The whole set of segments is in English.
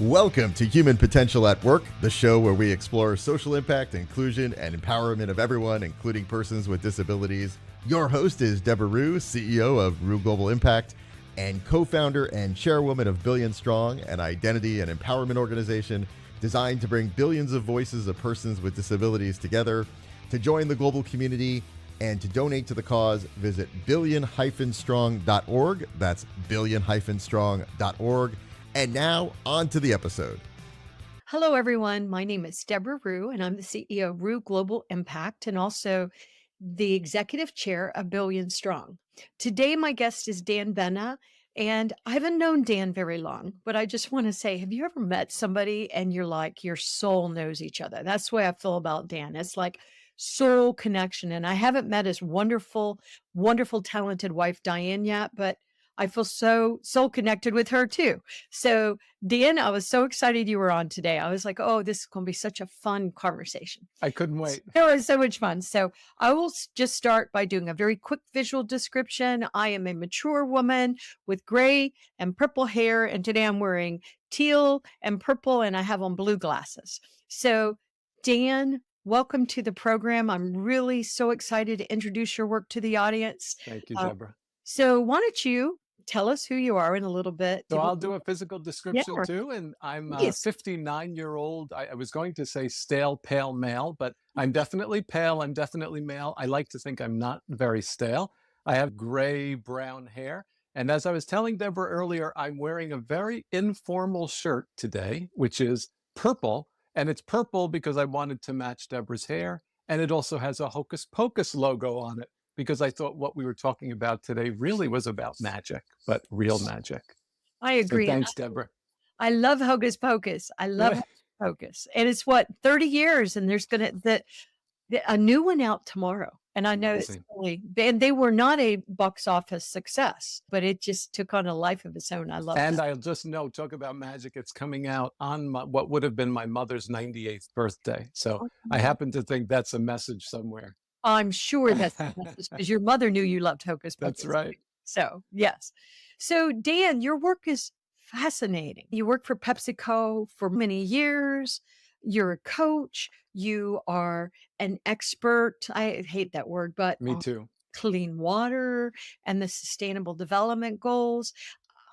Welcome to Human Potential at Work, the show where we explore social impact, inclusion, and empowerment of everyone, including persons with disabilities. Your host is Deborah Rue, CEO of Rue Global Impact and co-founder and chairwoman of Billion Strong, an identity and empowerment organization designed to bring billions of voices of persons with disabilities together. To join the global community and to donate to the cause, visit billion-strong.org. That's billion-strong.org. And now, on to the episode. Hello, everyone. My name is Deborah Rue, and I'm the CEO of Rue Global Impact and also the executive chair of Billion Strong. Today, my guest is Dan Bena, and I haven't known Dan very long, but I just want to say, have you ever met somebody and you're like, your soul knows each other? That's the way I feel about Dan. It's like soul connection. And I haven't met his wonderful, wonderful, talented wife, Diane, yet, but I feel so soul connected with her too. So, Dan, I was so excited you were on today. I was like, oh, this is going to be such a fun conversation. I couldn't wait. It was so much fun. So I will just start by doing a very quick visual description. I am a mature woman with gray and purple hair. And today I'm wearing teal and purple, and I have on blue glasses. So, Dan, welcome to the program. I'm really so excited to introduce your work to the audience. Thank you, Deborah. So why don't you tell us who you are in a little bit? So I'll do a physical description Yeah. too. And I'm a Yes. 59-year-old. I was going to say stale, pale male, but I'm definitely pale. I'm definitely male. I like to think I'm not very stale. I have gray brown hair. And as I was telling Deborah earlier, I'm wearing a very informal shirt today, which is purple. And it's purple because I wanted to match Deborah's hair. And it also has a Hocus Pocus logo on it, because I thought what we were talking about today really was about magic, but real magic. I agree. So thanks, Deborah. I love Hocus Pocus. I love Hocus Pocus. And it's 30 years, and there's a new one out tomorrow. And I know Amazing. and they were not a box office success, but it just took on a life of its own. I love And that. I'll just know, talk about magic, it's coming out on what would have been my mother's 98th birthday. So I happen to think that's a message somewhere. I'm sure that's because your mother knew you loved Hocus Pocus. That's right. So, yes. So, Dan, your work is fascinating. You worked for PepsiCo for many years. You're a coach. You are an expert. I hate that word, but Me too. clean water and the sustainable development goals.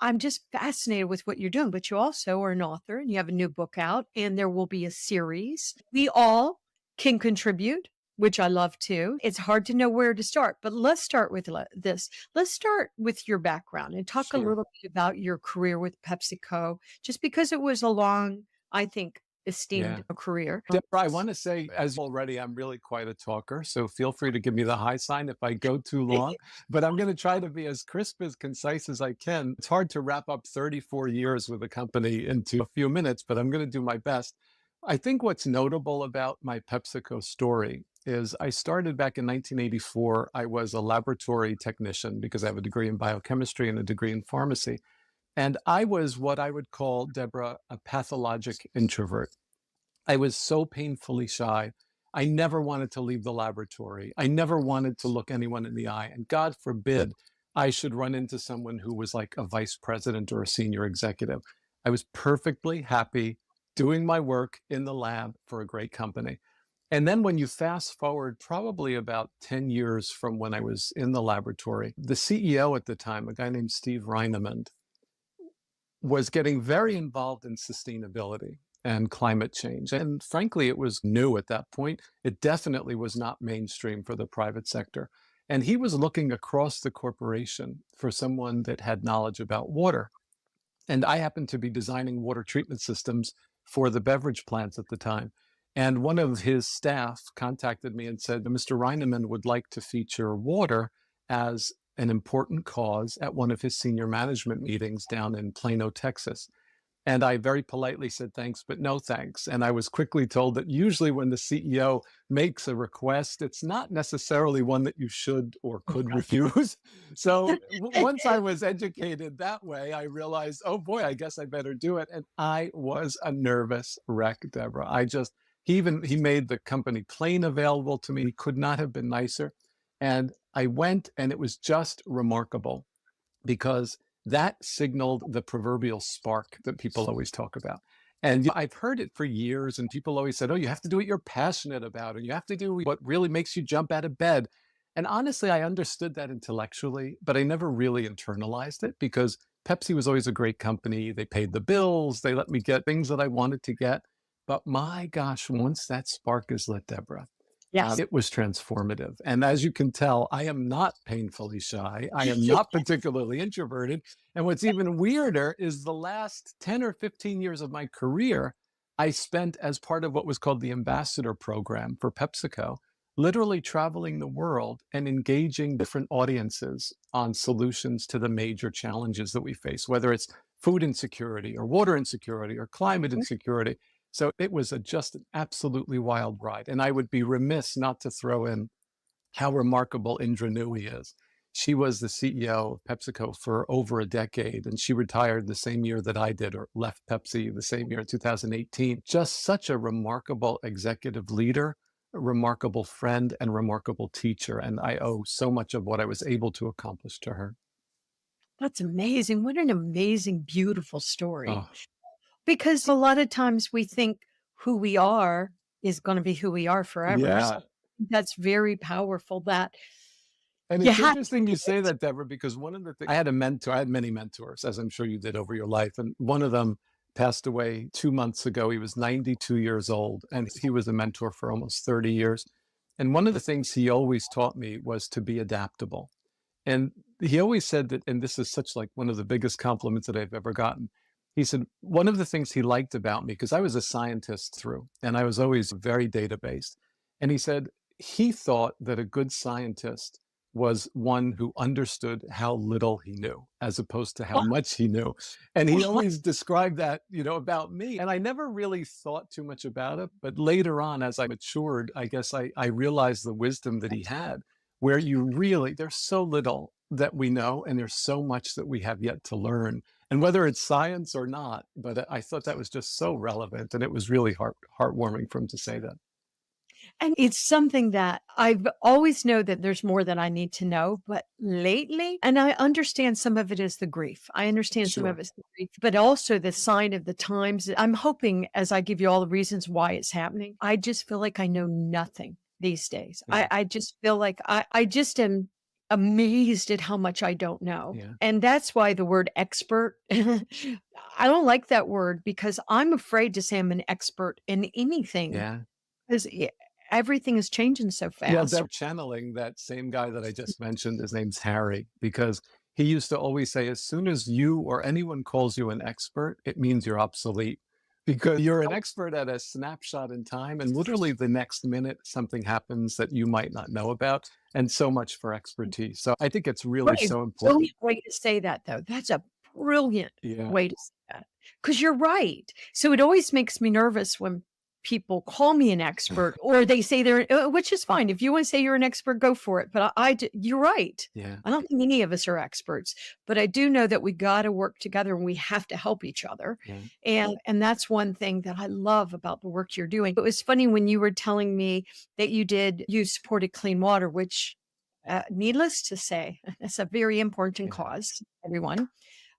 I'm just fascinated with what you're doing, but you also are an author and you have a new book out, and there will be a series. We all can contribute, which I love too. It's hard to know where to start, but let's start with this. Let's start with your background and talk a Sure. little bit about your career with PepsiCo, just because it was a long, I think, esteemed career. Deborah, I want to say, as already, I'm really quite a talker, so feel free to give me the high sign if I go too long, but I'm going to try to be as crisp, as concise as I can. It's hard to wrap up 34 years with a company into a few minutes, but I'm going to do my best. I think what's notable about my PepsiCo story is I started back in 1984. I was a laboratory technician because I have a degree in biochemistry and a degree in pharmacy. And I was what I would call, Deborah, a pathologic introvert. I was so painfully shy. I never wanted to leave the laboratory. I never wanted to look anyone in the eye. And God forbid I should run into someone who was like a vice president or a senior executive. I was perfectly happy doing my work in the lab for a great company. And then when you fast forward probably about 10 years from when I was in the laboratory, the CEO at the time, a guy named Steve Reinemund, was getting very involved in sustainability and climate change. And frankly, it was new at that point. It definitely was not mainstream for the private sector. And he was looking across the corporation for someone that had knowledge about water. And I happened to be designing water treatment systems for the beverage plants at the time. And one of his staff contacted me and said, Mr. Reinemann would like to feature water as an important cause at one of his senior management meetings down in Plano, Texas. And I very politely said, thanks, but no thanks. And I was quickly told that usually when the CEO makes a request, it's not necessarily one that you should or could refuse. So once I was educated that way, I realized, oh boy, I guess I better do it. And I was a nervous wreck, Deborah. He made the company plane available to me. He could not have been nicer. And I went, and it was just remarkable because that signaled the proverbial spark that people always talk about. And I've heard it for years, and people always said, oh, you have to do what you're passionate about, and you have to do what really makes you jump out of bed. And honestly, I understood that intellectually, but I never really internalized it because Pepsi was always a great company. They paid the bills, they let me get things that I wanted to get. But my gosh, once that spark is lit, Deborah, Yes. it was transformative. And as you can tell, I am not painfully shy. I am not particularly introverted. And what's even weirder is the last 10 or 15 years of my career, I spent as part of what was called the ambassador program for PepsiCo, literally traveling the world and engaging different audiences on solutions to the major challenges that we face, whether it's food insecurity or water insecurity or climate insecurity. So it was just an absolutely wild ride. And I would be remiss not to throw in how remarkable Indra Nooyi is. She was the CEO of PepsiCo for over a decade, and she retired the same year that I did, or left Pepsi the same year, 2018. Just such a remarkable executive leader, a remarkable friend, and remarkable teacher. And I owe so much of what I was able to accomplish to her. That's amazing. What an amazing, beautiful story. Oh, Because a lot of times we think who we are is going to be who we are forever. So yeah. that's very powerful that And you it's have interesting you say that, Deborah, because one of the things I had a mentor, I had many mentors, as I'm sure you did over your life. And one of them passed away 2 months ago. He was 92 years old, and he was a mentor for almost 30 years. And one of the things he always taught me was to be adaptable. And he always said that, and this is such like one of the biggest compliments that I've ever gotten. He said, one of the things he liked about me, because I was a scientist through, and I was always very data based. And he said he thought that a good scientist was one who understood how little he knew as opposed to how much he knew. And he always described that, about me. And I never really thought too much about it. But later on, as I matured, I guess I realized the wisdom that he had, where there's so little that we know, and there's so much that we have yet to learn. And whether it's science or not, but I thought that was just so relevant. And it was really heartwarming for him to say that. and it's something that I've always know that there's more that I need to know, but lately, and I understand some of it is the grief. I understand some of Sure. it's the grief, but also the sign of the times. I'm hoping as I give you all the reasons why it's happening, I just feel like I know nothing these days. Yeah. I just feel like I just am amazed at how much I don't know. Yeah. And that's why the word expert, I don't like that word because I'm afraid to say I'm an expert in anything Yeah. because everything is changing so Yeah, fast. they're channeling that same guy that I just mentioned. His name's Harry, because he used to always say, as soon as you or anyone calls you an expert, it means you're obsolete because you're an expert at a snapshot in time. And literally the next minute, something happens that you might not know about. And so much for expertise. So I think it's really Right. so important. Brilliant way to say that, though. That's a brilliant Yeah. way to say that because you're right. So it always makes me nervous when people call me an expert or they say which is fine. If you want to say you're an expert, go for it. But you're right. Yeah. I don't think any of us are experts, but I do know that we got to work together and we have to help each other. Yeah. And that's one thing that I love about the work you're doing. It was funny when you were telling me that you supported clean water, which needless to say, it's a very important Yeah. cause, everyone.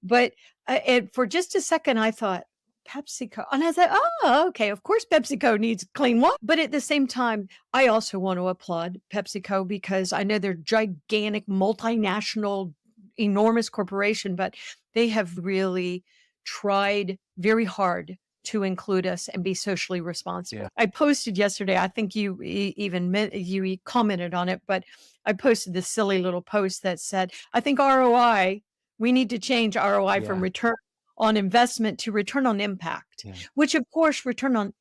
But and for just a second, I thought PepsiCo, and I thought, oh, okay, of course PepsiCo needs clean water. But at the same time, I also want to applaud PepsiCo because I know they're gigantic, multinational, enormous corporation, but they have really tried very hard to include us and be socially responsible. Yeah. I posted yesterday, I think you you commented on it, but I posted this silly little post that said, I think ROI, we need to change ROI from Yeah. return on investment to return on impact, Yeah. which of course return on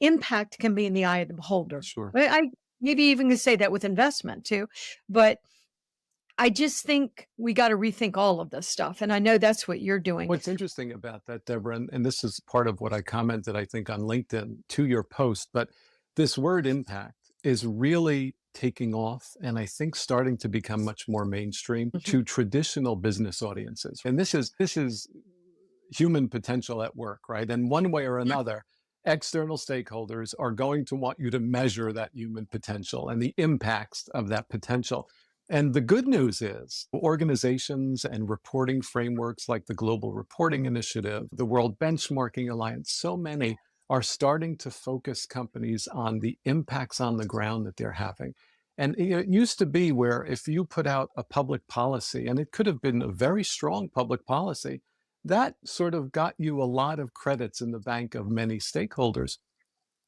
impact can be in the eye of the beholder. Sure. I maybe even could say that with investment too, but I just think we got to rethink all of this stuff. And I know that's what you're doing. What's interesting about that, Deborah, and this is part of what I commented, I think, on LinkedIn to your post, but this word impact is really taking off and I think starting to become much more mainstream to traditional business audiences. And this is human potential at work, right? And one way or another, external stakeholders are going to want you to measure that human potential and the impacts of that potential. And the good news is organizations and reporting frameworks like the Global Reporting Initiative, the World Benchmarking Alliance, so many are starting to focus companies on the impacts on the ground that they're having. And it used to be where if you put out a public policy, and it could have been a very strong public policy, that sort of got you a lot of credits in the bank of many stakeholders.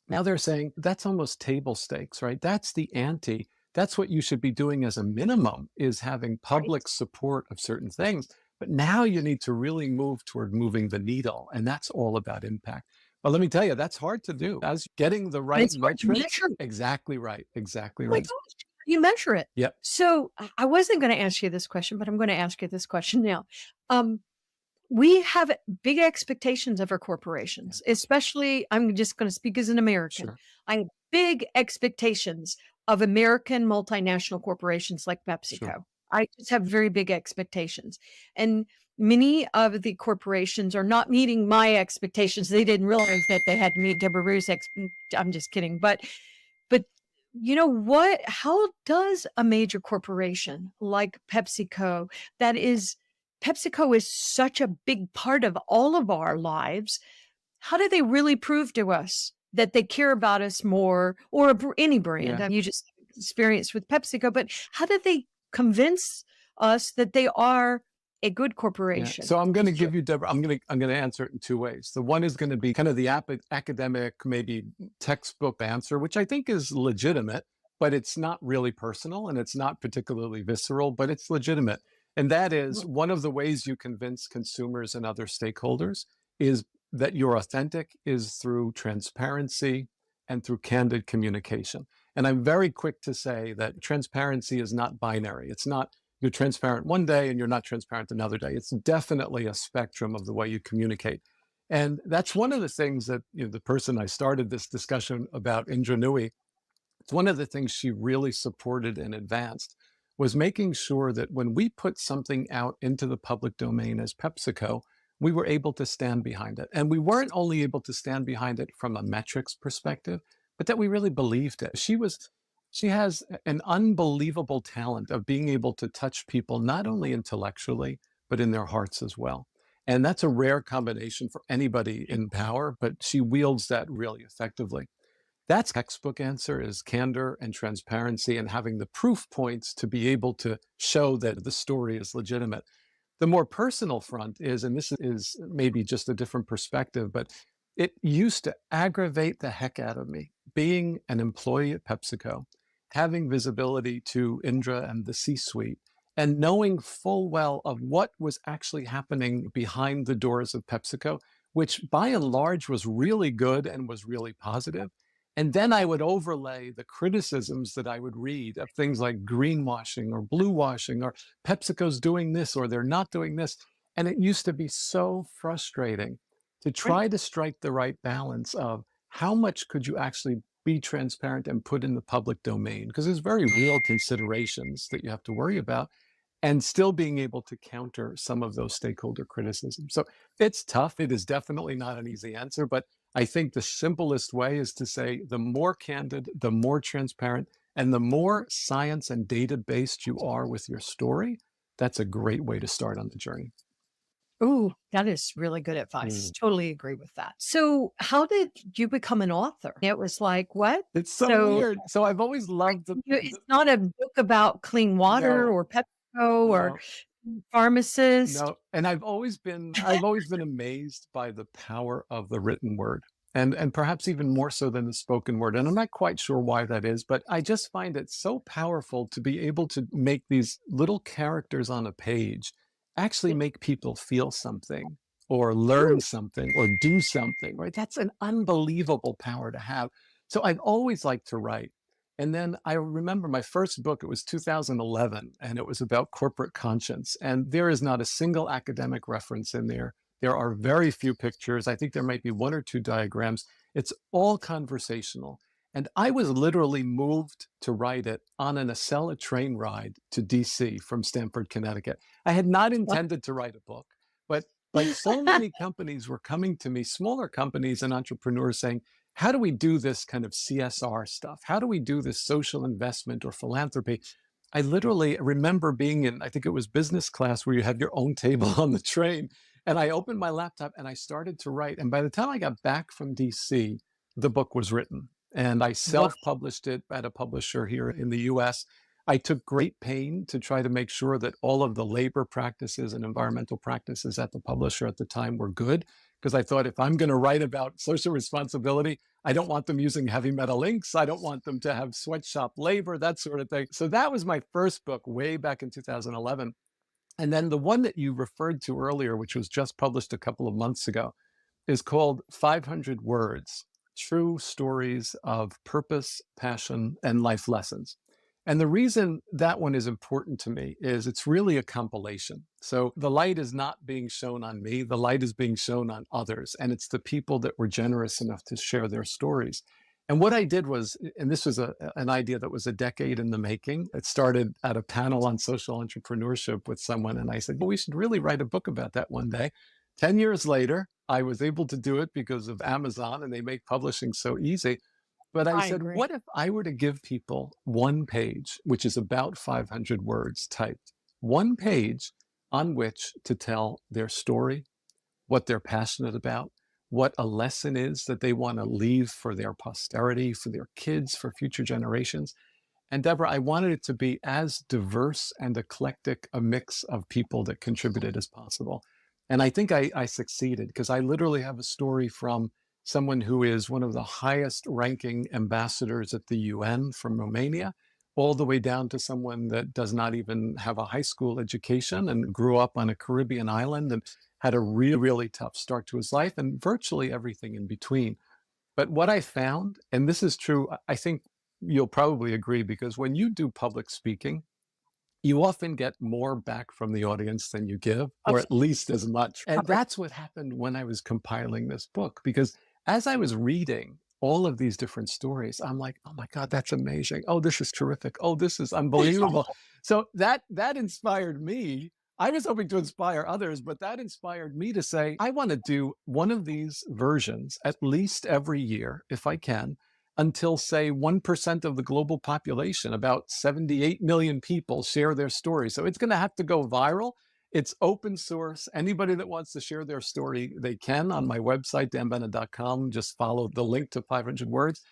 Now they're saying that's almost table stakes, right? That's the ante. That's what you should be doing as a minimum, is having Right. public support of certain things. But now you need to really move toward moving the needle. And that's all about impact. But let me tell you, that's hard to do. As getting the And right it's hard to metrics. measure. Exactly right. Exactly Oh my right. gosh, you measure it. Yep. So I wasn't going to ask you this question, but I'm going to ask you this question now. Um, we have big expectations of our Yeah. corporations, especially, I'm just going to speak as an American. Sure. I have big expectations of American multinational corporations like Sure. PepsiCo. I just have very big expectations. And many of the corporations are not meeting my expectations. They didn't realize that they had to meet Deborah Rue's I'm just kidding. But you know what? How does a major corporation like PepsiCo, that is PepsiCo is such a big part of all of our lives, how do they really prove to us that they care about us more, or any brand? Yeah. You just experienced with PepsiCo, but how do they convince us that they are a good Yeah. corporation? So I'm going to give you, Deborah, I'm going to answer it in two ways. The one is going to be kind of the academic, maybe textbook answer, which I think is legitimate, but it's not really personal and it's not particularly visceral, but it's legitimate. And that is one of the ways you convince consumers and other stakeholders is that you're authentic is through transparency and through candid communication. And I'm very quick to say that transparency is not binary. It's not you're transparent one day and you're not transparent another day. It's definitely a spectrum of the way you communicate. And that's one of the things that the person I started this discussion about, Indra Nooyi, it's one of the things she really supported and advanced was making sure that when we put something out into the public domain as PepsiCo, we were able to stand behind it. And we weren't only able to stand behind it from a metrics perspective, but that we really believed it. She has an unbelievable talent of being able to touch people, not only intellectually, but in their hearts as well. And that's a rare combination for anybody in power, but she wields that really effectively. That's textbook answer is candor and transparency and having the proof points to be able to show that the story is legitimate. The more personal front is, and this is maybe just a different perspective, but it used to aggravate the heck out of me being an employee at PepsiCo, having visibility to Indra and the C-suite, and knowing full well of what was actually happening behind the doors of PepsiCo, which by and large was really good and was really positive. And then I would overlay the criticisms that I would read of things like greenwashing or blue washing or PepsiCo's doing this or they're not doing this. And it used to be so frustrating to Right. try to strike the right balance of how much could you actually be transparent and put in the public domain? Because there's very real considerations that you have to worry about and still being able to counter some of those stakeholder criticisms. So it's tough. It is definitely not an easy answer, but I think the simplest way is to say the more candid, the more transparent, and the more science and data based you are with your story, that's a great way to start on the journey. Ooh, that is really good advice. Mm. Totally agree with that. So, how did you become an author? It was like, what? It's so So, weird. So I've always loved it's not a book about clean water no, or PepsiCo or no. pharmacist. No, and I've always been amazed by the power of the written word. And perhaps even more so than the spoken word. And I'm not quite sure why that is, but I just find it so powerful to be able to make these little characters on a page actually make people feel something or learn Ooh, something or do something, right? That's an unbelievable power to have. So I've always liked to write. And then I remember my first book, it was 2011, and it was about corporate conscience. And there is not a single academic reference in there. There are very few pictures. I think there might be one or two diagrams. It's all conversational. And I was literally moved to write it on an Acela train ride to DC from Stamford, Connecticut. I had not what? intended to write a book, but like so many companies were coming to me, smaller companies and entrepreneurs saying, how do we do this kind of CSR stuff? How do we do this social investment or philanthropy? I literally remember being in, I think it was business class, where you have your own table on the train. And I opened my laptop and I started to write. And by the time I got back from DC, the book was written. And I Wow. self published it at a publisher here in the US. I took great pain to try to make sure that all of the labor practices and environmental practices at the publisher at the time were good. Because I thought, if I'm going to write about social responsibility, I don't want them using heavy metal inks. I don't want them to have sweatshop labor, that sort of thing. So that was my first book way back in 2011. And then the one that you referred to earlier, which was just published a couple of months ago, is called 500 Words: True Stories of Purpose, Passion, and Life Lessons. And the reason that one is important to me is it's really a compilation. So the light is not being shown on me, the light is being shown on others. And it's the people that were generous enough to share their stories. And what I did was, and this was an idea that was a decade in the making. It started at a panel on social entrepreneurship with someone. And I said, well, we should really write a book about that one day. 10 years later, I was able to do it because of Amazon, and they make publishing so easy. But I I said, agree. what if I were to give people one page, which is about 500 words typed, one page on which to tell their story, what they're passionate about, what a lesson is that they want to leave for their posterity, for their kids, for future generations. And Deborah, I wanted it to be as diverse and eclectic a mix of people that contributed as possible. And I think I succeeded, because I literally have a story from someone who is one of the highest ranking ambassadors at the UN from Romania, all the way down to someone that does not even have a high school education and grew up on a Caribbean island and had a really, really tough start to his life, and virtually everything in between. But what I found, and this is true, I think you'll probably agree, because when you do public speaking, you often get more back from the audience than you give, or Of at least as much. And course. that's what happened when I was compiling this book, because as I was reading all of these different stories, I'm like, oh my God, that's amazing. Oh, this is terrific. Oh, this is unbelievable. So that inspired me. I was hoping to inspire others, but that inspired me to say, I want to do one of these versions at least every year, if I can, until, say, 1% of the global population, about 78 million people, share their story. So it's going to have to go viral. It's open source. Anybody that wants to share their story, they can on my website, danbena.com. Just follow the link to 500 Words.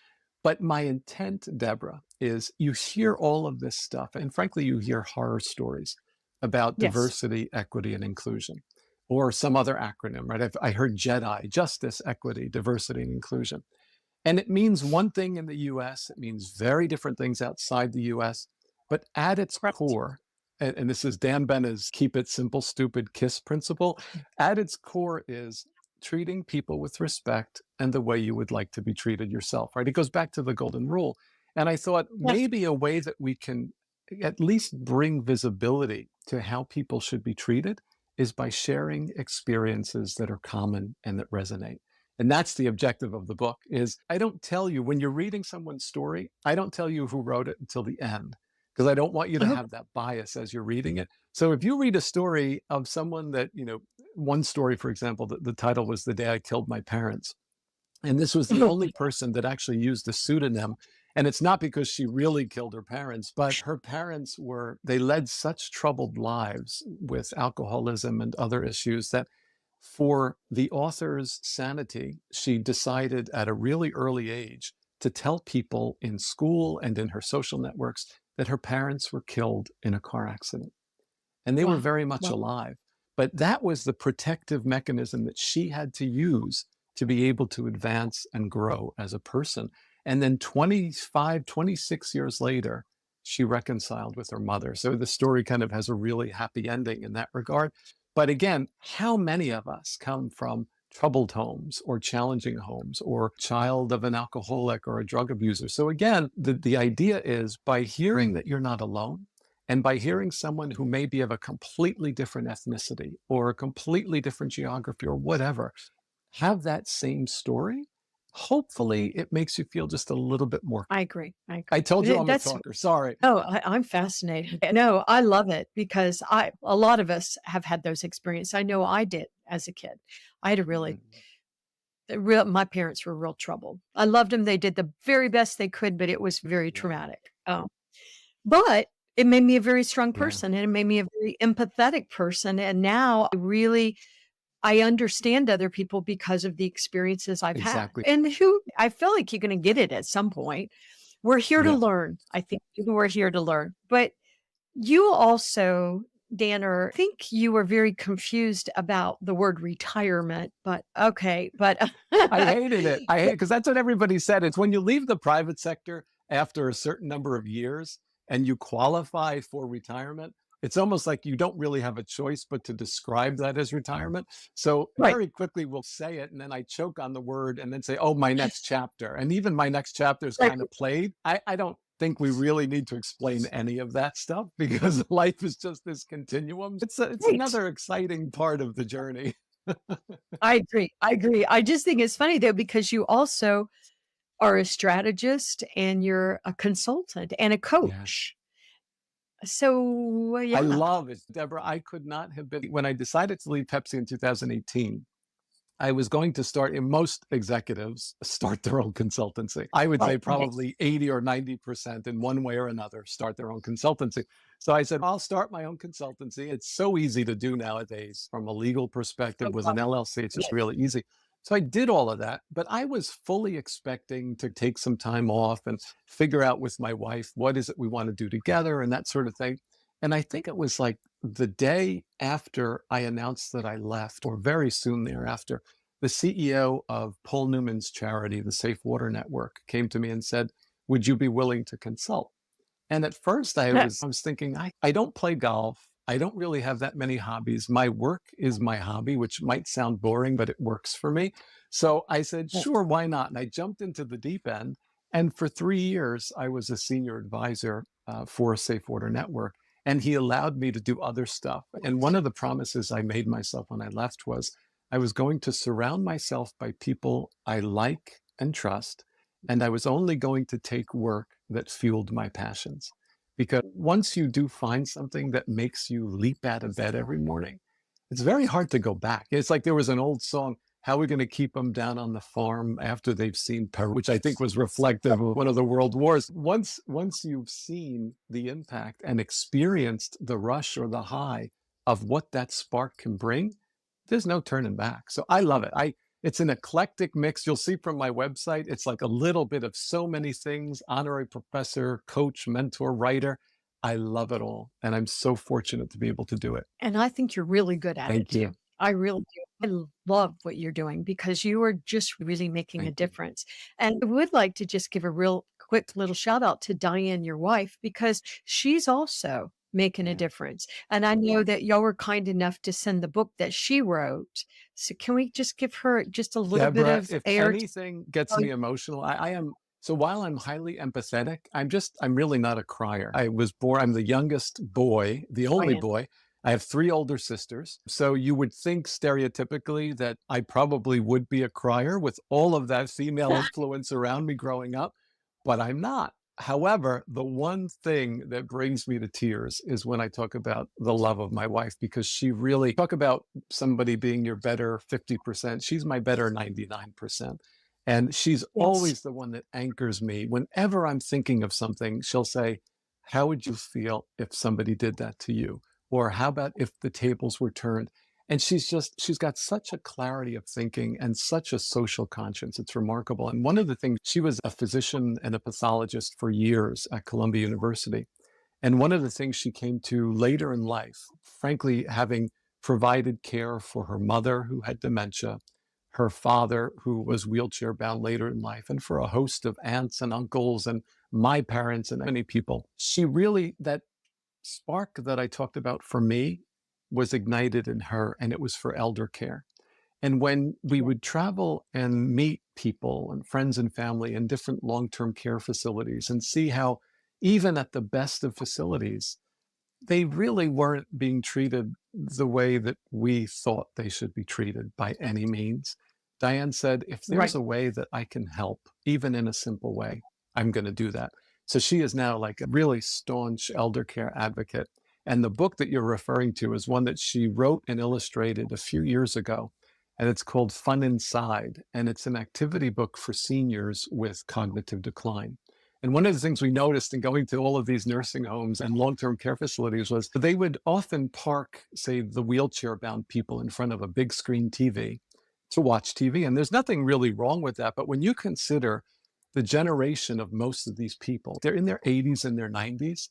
But my intent, Deborah, is you hear all of this stuff, and frankly, you hear horror stories about Yes. diversity, equity, and inclusion, or some other acronym, right? I heard JEDI: Justice, Equity, Diversity, and Inclusion. And it means one thing in the US, it means very different things outside the US. But at its Correct. core, and this is Dan Bena's keep it simple, stupid, KISS principle, at its core is treating people with respect and the way you would like to be treated yourself, right? It goes back to the golden rule. And I thought Yes. maybe a way that we can at least bring visibility to how people should be treated is by sharing experiences that are common and that resonate. And that's the objective of the book. Is I don't tell you, when you're reading someone's story, I don't tell you who wrote it until the end, because I don't want you to Uh-huh. have that bias as you're reading it. So if you read a story of someone that, one story, for example, the title was "The Day I Killed My Parents." And this was the only person that actually used a pseudonym. And it's not because she really killed her parents, but her parents they led such troubled lives with alcoholism and other issues that, for the author's sanity, she decided at a really early age to tell people in school and in her social networks that her parents were killed in a car accident. And they were Wow. very much Well, alive. But that was the protective mechanism that she had to use to be able to advance and grow as a person. And then 25, 26 years later, she reconciled with her mother. So the story kind of has a really happy ending in that regard. But again, how many of us come from troubled homes or challenging homes, or child of an alcoholic or a drug abuser? So again, the idea is, by hearing that you're not alone, and by hearing someone who may be of a completely different ethnicity or a completely different geography or whatever have that same story, hopefully it makes you feel just a little bit more. I agree. I I agree. told you I'm a That's talker. Sorry. Oh, I'm fascinated. No, I love it because a lot of us have had those experiences. I know I did as a kid. I had a really, Mhm. my parents were real troubled. I loved them. They did the very best they could, but it was very Yeah. traumatic. But it made me a very strong Yeah, person, and it made me a very empathetic person, and now I understand other people because of the experiences I've had. exactly. And who I feel like you're gonna get it at some point. We're here to Yeah. learn. I think people are here to learn. But you also, Dan, I think you were very confused about the word retirement, but okay, but I hated it. I hate but it because that's what everybody said. It's when you leave the private sector after a certain number of years and you qualify for retirement, it's almost like you don't really have a choice but to describe that as retirement. So right, very quickly we'll say it and then I choke on the word and then say, oh, my next chapter. And even my next chapter is right, kind of played. I don't think we really need to explain any of that stuff because life is just this continuum. It's right. another exciting part of the journey. I agree, I agree. I just think it's funny though, because you also are a strategist and you're a consultant and a Yeah. coach. So, I yeah. love it, Deborah. I could not have been when I decided to leave Pepsi in 2018. I was going to start, and most executives start their own consultancy. I would say Right, right. probably 80 or 90% in one way or another start their own consultancy. So I said, I'll start my own consultancy. It's so easy to do nowadays from a legal perspective No with an problem. LLC. It's just Yes. really easy. So I did all of that, but I was fully expecting to take some time off and figure out with my wife what is it we want to do together and that sort of thing. And I think it was like the day after I announced that I left, or very soon thereafter, the CEO of Paul Newman's charity, the Safe Water Network, came to me and said, would you be willing to consult? And at first I was thinking, I don't play golf. I don't really have that many hobbies. My work is my hobby, which might sound boring, but it works for me. So I said, Yes. sure, why not? And I jumped into the deep end. And for 3 years, I was a senior advisor for Safe Water Network. And he allowed me to do other stuff. And one of the promises I made myself when I left was I was going to surround myself by people I like and trust, and I was only going to take work that fueled my passions. Because once you do find something that makes you leap out of bed every morning, it's very hard to go back. It's like there was an old song, how are we going to keep them down on the farm after they've seen Peru, which I think was reflective of one of the world wars. Once you've seen the impact and experienced the rush or the high of what that spark can bring, there's no turning back. So I love it. It's an eclectic mix. You'll see from my website, it's like a little bit of so many things, honorary professor, coach, mentor, writer. I love it all. And I'm so fortunate to be able to do it. And I think you're really good at it Thank too. you. I really do. Love what you're doing because you are just really making a Thank you. difference. And I would like to just give a real quick little shout out to Diane, your wife, because she's also making a Yeah. difference. And I know that y'all were kind enough to send the book that she wrote. So can we just give her just a little bit Deborah, of if air to anything gets tell you, me emotional, I am. So while I'm highly empathetic, I'm really not a crier. I'm the youngest boy, the only Diane? boy. I have three older sisters. So you would think stereotypically that I probably would be a crier with all of that female influence around me growing up, but I'm not. However, the one thing that brings me to tears is when I talk about the love of my wife, because she really talk about somebody being your better 50%. She's my better 99%. And she's Yes. always the one that anchors me. Whenever I'm thinking of something, she'll say, how would you feel if somebody did that to you? Or how about if the tables were turned? And she's got such a clarity of thinking and such a social conscience. It's remarkable. And one of the things, she was a physician and a pathologist for years at Columbia University. And one of the things she came to later in life, frankly, having provided care for her mother who had dementia, her father who was wheelchair bound later in life, and for a host of aunts and uncles and my parents and many people, she really, that spark that I talked about for me was ignited in her, and it was for elder care. And when we would travel and meet people and friends and family in different long term care facilities and see how, even at the best of facilities, they really weren't being treated the way that we thought they should be treated by any means. Diane said, if there's Right. a way that I can help, even in a simple way, I'm going to do that. So she is now like a really staunch elder care advocate. And the book that you're referring to is one that she wrote and illustrated a few years ago. And it's called Fun Inside. And it's an activity book for seniors with cognitive decline. And one of the things we noticed in going to all of these nursing homes and long-term care facilities was they would often park, say, the wheelchair-bound people in front of a big screen TV to watch TV. And there's nothing really wrong with that. But when you consider the generation of most of these people, they're in their 80s and their 90s.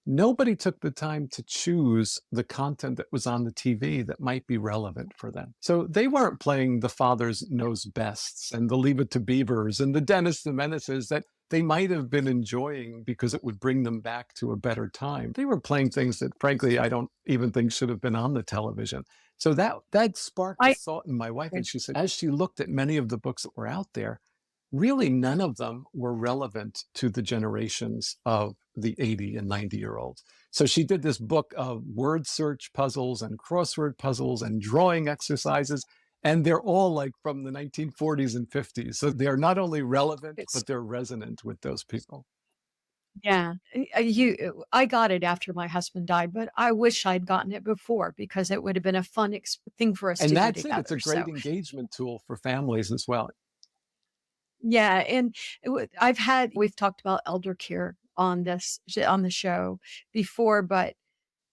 Nobody took the time to choose the content that was on the TV that might be relevant for them. So they weren't playing the Father's Knows Bests and the Leave It to Beavers and the Dennis the Menaces that they might have been enjoying because it would bring them back to a better time. They were playing things that, frankly, I don't even think should have been on the television. So that sparked a I thought in my wife. And she said, as she looked at many of the books that were out there, really none of them were relevant to the generations of the 80 and 90-year-olds. So she did this book of word search puzzles and crossword puzzles and drawing exercises. And they're all like from the 1940s and 50s. So they're not only relevant, it's but they're resonant with those people. yeah, I got it after my husband died, but I wish I'd gotten it before because it would have been a fun thing for us to And do that's it. It's a together. great So engagement tool for families as well. yeah, and we've talked about elder care on on the show before, but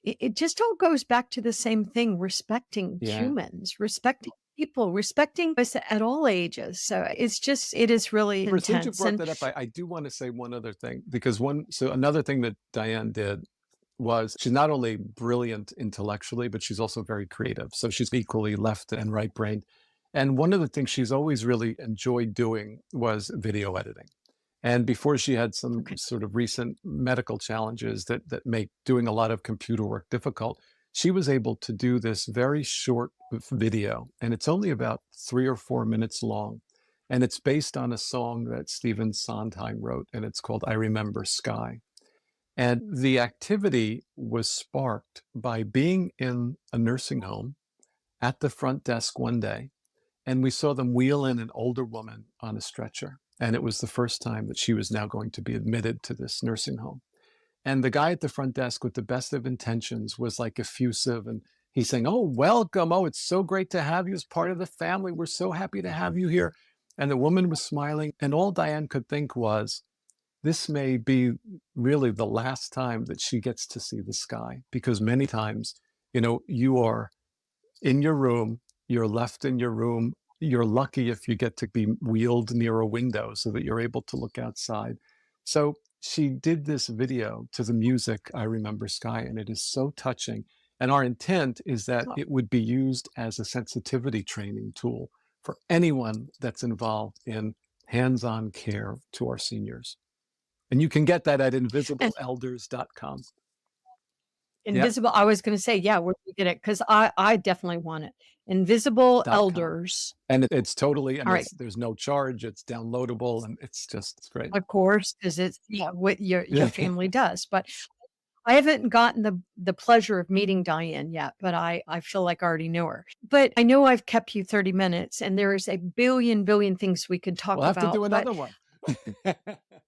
it just all goes back to the same thing, respecting Yeah. humans, respecting people, respecting us at all ages. So it is really Since you intense. brought And that up, I do want to say one other thing, because another thing that Diane did was she's not only brilliant intellectually, but she's also very creative. So she's equally left and right brained. And one of the things she's always really enjoyed doing was video editing. And before she had some okay, sort of recent medical challenges that make doing a lot of computer work difficult, she was able to do this very short video. And it's only about 3 or 4 minutes long. And it's based on a song that Stephen Sondheim wrote, and it's called I Remember Sky. And the activity was sparked by being in a nursing home at the front desk one day, and we saw them wheel in an older woman on a stretcher. And it was the first time that she was now going to be admitted to this nursing home. And the guy at the front desk, with the best of intentions, was like effusive. And he's saying, "Oh, welcome. Oh, it's so great to have you as part of the family. We're so happy to have you here." And the woman was smiling. And all Diane could think was, this may be really the last time that she gets to see the sky, because many times, you are in your room, you're left in your room. You're lucky if you get to be wheeled near a window so that you're able to look outside. So she did this video to the music, I Remember Sky, and it is so touching. And our intent is that oh, it would be used as a sensitivity training tool for anyone that's involved in hands-on care to our seniors. And you can get that at and invisibleelders.com. Yeah, invisible. I was going to say, yeah, where do we get it? Because I definitely want it. Invisible .com. Elders. And it's totally, and All right. there's no charge. It's downloadable, and it's great. Of course, because it's what your Yeah. family does. But I haven't gotten the pleasure of meeting Diane yet, but I feel like I already know her. But I know I've kept you 30 minutes, and there is a billion things we could We'll talk have to about. do But another one.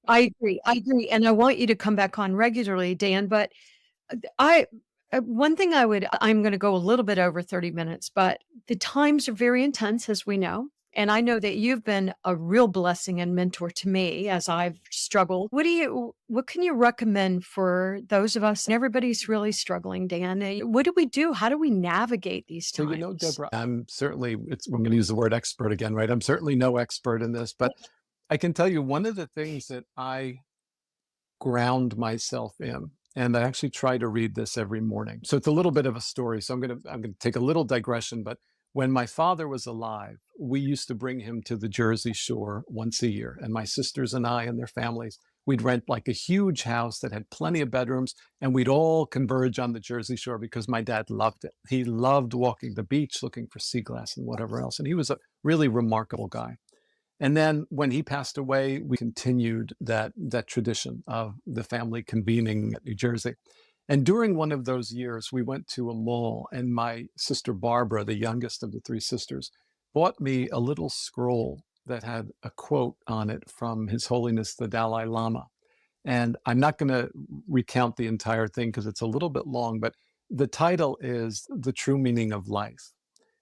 I agree, and I want you to come back on regularly, Dan. But I one thing I'm going to go a little bit over 30 minutes, but the times are very intense, as we know. And I know that you've been a real blessing and mentor to me as I've struggled. What can you recommend for those of us? And everybody's really struggling, Dan. What do we do? How do we navigate these So, times? Deborah, I'm going to use the word expert again, right? I'm certainly no expert in this, but I can tell you one of the things that I ground myself in, and I actually try to read this every morning. So it's a little bit of a story. So I'm going to take a little digression, but when my father was alive, we used to bring him to the Jersey Shore once a year. And my sisters and I and their families, we'd rent like a huge house that had plenty of bedrooms, and we'd all converge on the Jersey Shore because my dad loved it. He loved walking the beach, looking for sea glass and whatever else. And he was a really remarkable guy. And then when he passed away, we continued that tradition of the family convening at New Jersey. And during one of those years, we went to a mall, and my sister Barbara, the youngest of the three sisters, bought me a little scroll that had a quote on it from His Holiness the Dalai Lama. And I'm not going to recount the entire thing because it's a little bit long, but the title is The True Meaning of Life.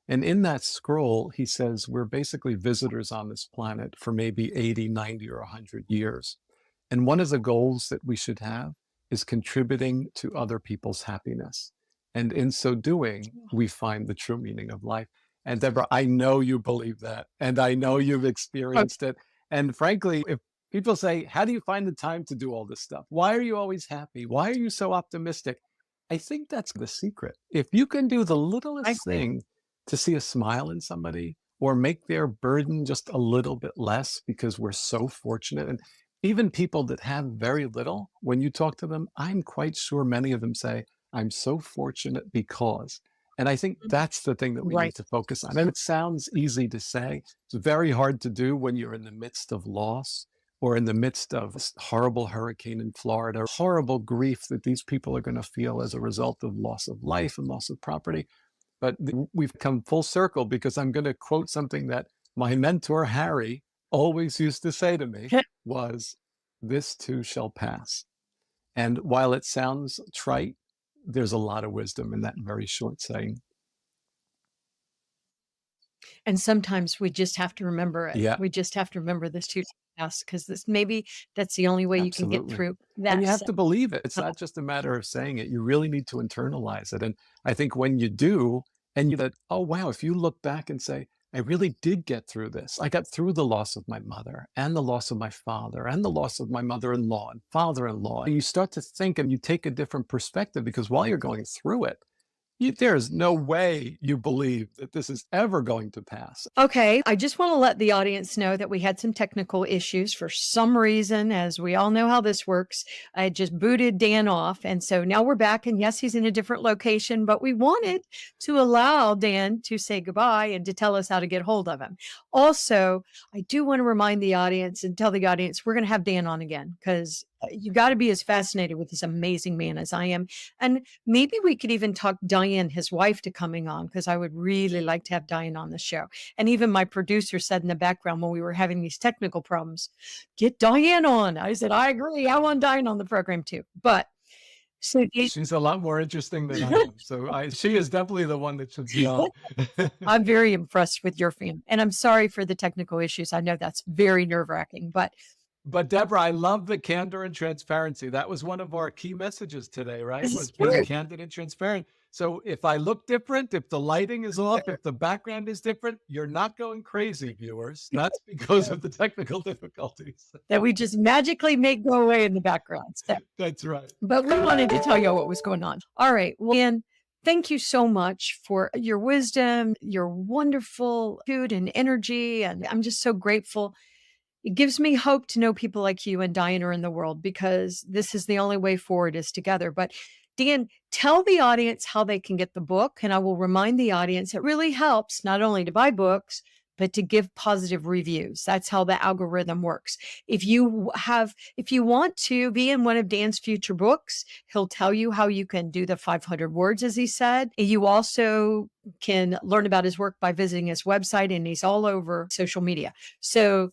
And in that scroll, he says we're basically visitors on this planet for maybe 80, 90, or 100 years. And one of the goals that we should have is contributing to other people's happiness. And in so doing, we find the true meaning of life. And Deborah, I know you believe that, and I know you've experienced it. And frankly, if people say, how do you find the time to do all this stuff? Why are you always happy? Why are you so optimistic? I think that's the secret. If you can do the I littlest agree. thing to see a smile in somebody or make their burden just a little bit less, because we're so fortunate. And even people that have very little, when you talk to them, I'm quite sure many of them say, I'm so fortunate because. And I think that's the thing that we Right. need to focus on. And it sounds easy to say. It's very hard to do when you're in the midst of loss or in the midst of a horrible hurricane in Florida, horrible grief that these people are going to feel as a result of loss of life and loss of property. But we've come full circle, because I'm going to quote something that my mentor, Harry, always used to say to me was, this too shall pass. And while it sounds trite, there's a lot of wisdom in that very short saying. And sometimes we just have to remember it. Yeah. We just have to remember this too fast, because maybe that's the only way you can get Absolutely. through And that. you have to believe it. It's not just a matter of saying it. You really need to internalize it. And I think when you do, and you that, oh, wow, if you look back and say, I really did get through this. I got through the loss of my mother and the loss of my father and the loss of my mother-in-law and father-in-law. And you start to think and you take a different perspective, because while you're going through it, there's no way you believe that this is ever going to pass. Okay, I just want to let the audience know that we had some technical issues for some reason. As we all know how this works, I just booted Dan off. And so now we're back. And yes, he's in a different location, but we wanted to allow Dan to say goodbye and to tell us how to get hold of him. Also, I do want to remind the audience and tell the audience we're going to have Dan on again, because you got to be as fascinated with this amazing man as I am. And maybe we could even talk Diane, his wife, to coming on, because I would really like to have Diane on the show. And even my producer said in the background when we were having these technical problems, get Diane on. I said, I agree. I want Diane on the program too. But so she's a lot more interesting than I am. So she is definitely the one that should be on. I'm very impressed with your fan. And I'm sorry for the technical issues. I know that's very nerve-wracking, But Deborah, I love the candor and transparency. That was one of our key messages today, right? This Was is being true. candid and transparent. So if I look different, if the lighting is off, if the background is different, you're not going crazy, viewers. That's because of the technical difficulties. that we just magically make go away in the background. So, That's right. but we wanted to tell you what was going on. All right. Well, Ian, thank you so much for your wisdom, your wonderful food and energy. And I'm just so grateful. It gives me hope to know people like you and Diane are in the world, because this is the only way forward is together. But Dan, tell the audience how they can get the book. And I will remind the audience it really helps not only to buy books, but to give positive reviews. That's how the algorithm works. If you want to be in one of Dan's future books, he'll tell you how you can do the 500 words, as he said. You also can learn about his work by visiting his website, and he's all over social media. So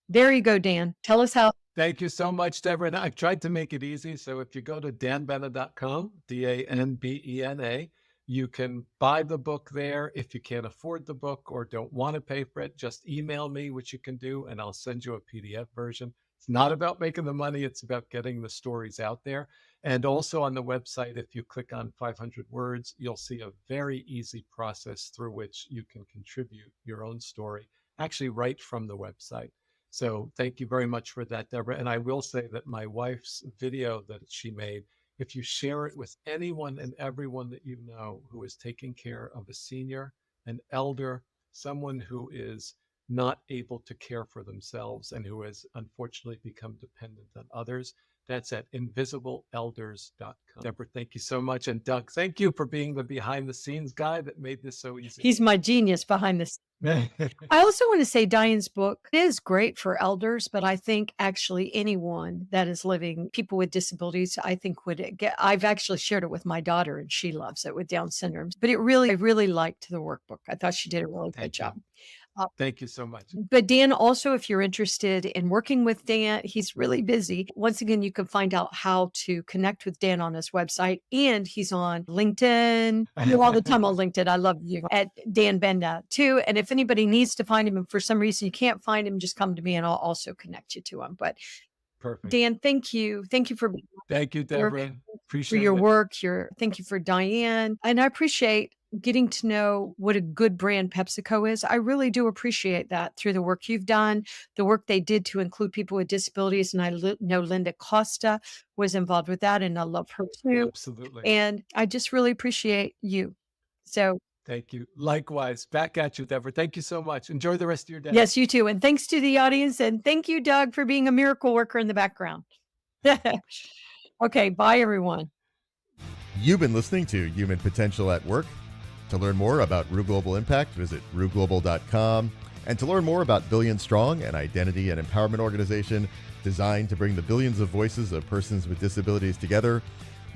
there you go, Dan. Tell us how. Thank you so much, Deborah. And I've tried to make it easy. So if you go to danbena.com, DANBENA, you can buy the book there. If you can't afford the book or don't want to pay for it, just email me, which you can do, and I'll send you a PDF version. It's not about making the money. It's about getting the stories out there. And also on the website, if you click on 500 words, you'll see a very easy process through which you can contribute your own story, actually right from the website. So thank you very much for that, Deborah. And I will say that my wife's video that she made, if you share it with anyone and everyone that you know who is taking care of a senior, an elder, someone who is not able to care for themselves and who has unfortunately become dependent on others, that's at invisibleelders.com. Deborah, thank you so much. And Doug, thank you for being the behind the scenes guy that made this so easy. He's my genius behind this. I also want to say Diane's book is great for elders, but I think actually anyone that is living, people with disabilities, I think would get, I've actually shared it with my daughter and she loves it with Down syndrome, but I really liked the workbook. I thought she did a really good job. Thank you so much. But Dan, also, if you're interested in working with Dan, he's really busy. Once again, you can find out how to connect with Dan on his website, and he's on LinkedIn. You're all the time on LinkedIn. I love you at Dan Bena too. And if anybody needs to find him and for some reason you can't find him, just come to me and I'll also connect you to him. But Perfect. Dan, thank you. Thank you for being Thank you, here, Deborah. for Appreciate your it. work. Thank you for Diane. And I appreciate getting to know what a good brand PepsiCo is. I really do appreciate that through the work you've done, the work they did to include people with disabilities. And I know Linda Costa was involved with that, and I love her too. Absolutely. And I just really appreciate you. So, Thank you. Likewise. Back at you, Deborah. Thank you so much. Enjoy the rest of your day. yes, you too. And thanks to the audience. And thank you, Doug, for being a miracle worker in the background. Okay, bye, everyone. You've been listening to Human Potential at Work. To learn more about Rue Global Impact, visit rueglobal.com. And to learn more about Billion Strong, an identity and empowerment organization designed to bring the billions of voices of persons with disabilities together,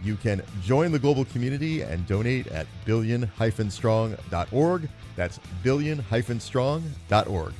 you can join the global community and donate at billion-strong.org. That's billion-strong.org.